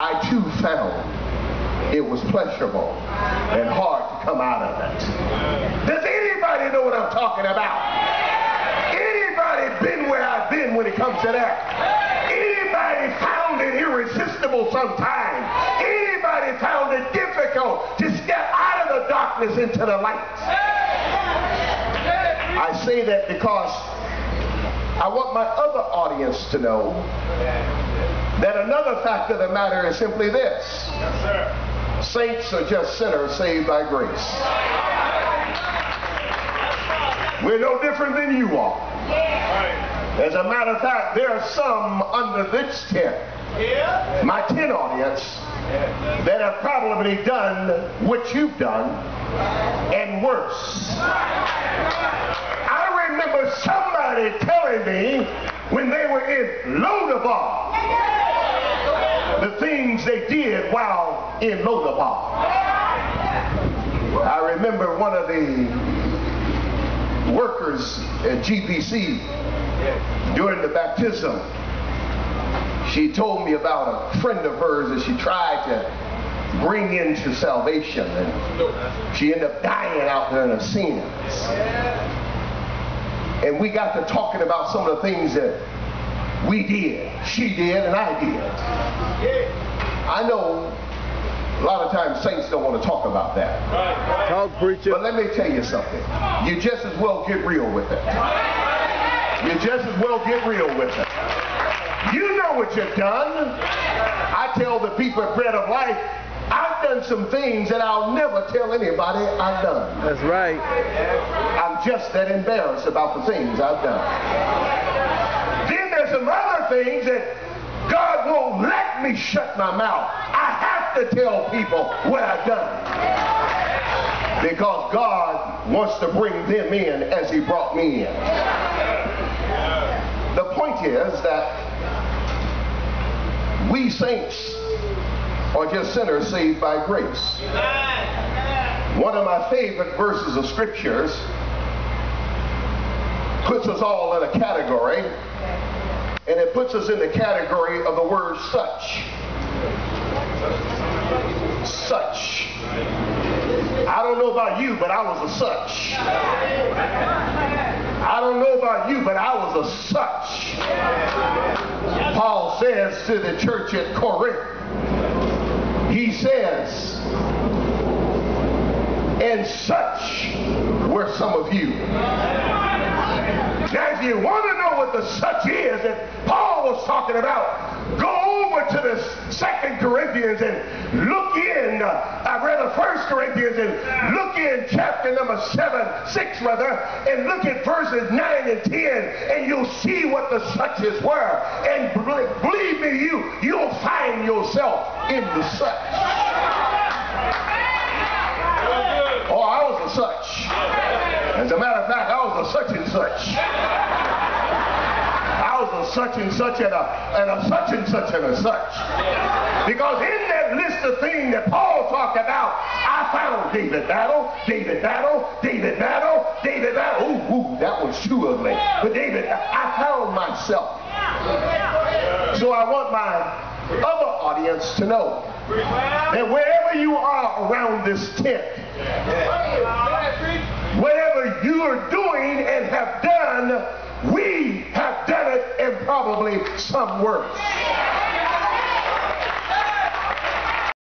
I too found it was pleasurable and hard to come out of it. Does anybody know what I'm talking about? Anybody been where I've been when it comes to that? Anybody found it irresistible sometimes? Anybody found it difficult to step out of the darkness into the light? I say that because I want my other audience to know that another fact of the matter is simply this. Yes, sir. Saints are just sinners saved by grace. We're no different than you are. As a matter of fact, there are some under this tent, my tent audience, that have probably done what you've done and worse. I remember somebody telling me when they were in Lodabar, the things they did while in Lodabar. I remember one of the workers at GPC during the baptism. She told me about a friend of hers that she tried to bring into salvation, and she ended up dying out there in a sin. And we got to talking about some of the things that we did, she did, and I did. I know a lot of times saints don't want to talk about that. Talk, preacher. But let me tell you something. You just as well get real with it. You just as well get real with it. You know what you've done. I tell the people at Bread of Life, I've done some things that I'll never tell anybody I've done. That's right. I'm just that embarrassed about the things I've done. Then there's some other things that God won't let me shut my mouth. I have to tell people what I've done. Because God wants to bring them in as he brought me in. The point is that we saints are just sinners saved by grace. One of my favorite verses of scriptures puts us all in a category, and it puts us in the category of the word such. Such. I don't know about you, but I was a such. I don't know about you, but I was a such. Paul says to the church at Corinth, he says, and such were some of you. Now, if you want to know what the such is that Paul was talking about, go over to the 2 Corinthians and look in, rather 1 Corinthians, and look in chapter number 6 rather, and look at verses 9 and 10, and you'll see what the suches were. And believe me, you'll find yourself in the such. Oh, I was a such. As a matter of fact, I was a such and such. I was a such and such and a such and such and a such. Because in that list of things that Paul talked about, I found David Battle, David Battle, David Battle, David Battle. Ooh, that was too ugly. But David, I found myself. So I want my other audience to know that wherever you are around this tent, whatever you are doing and have done, we have done it, and probably some worse.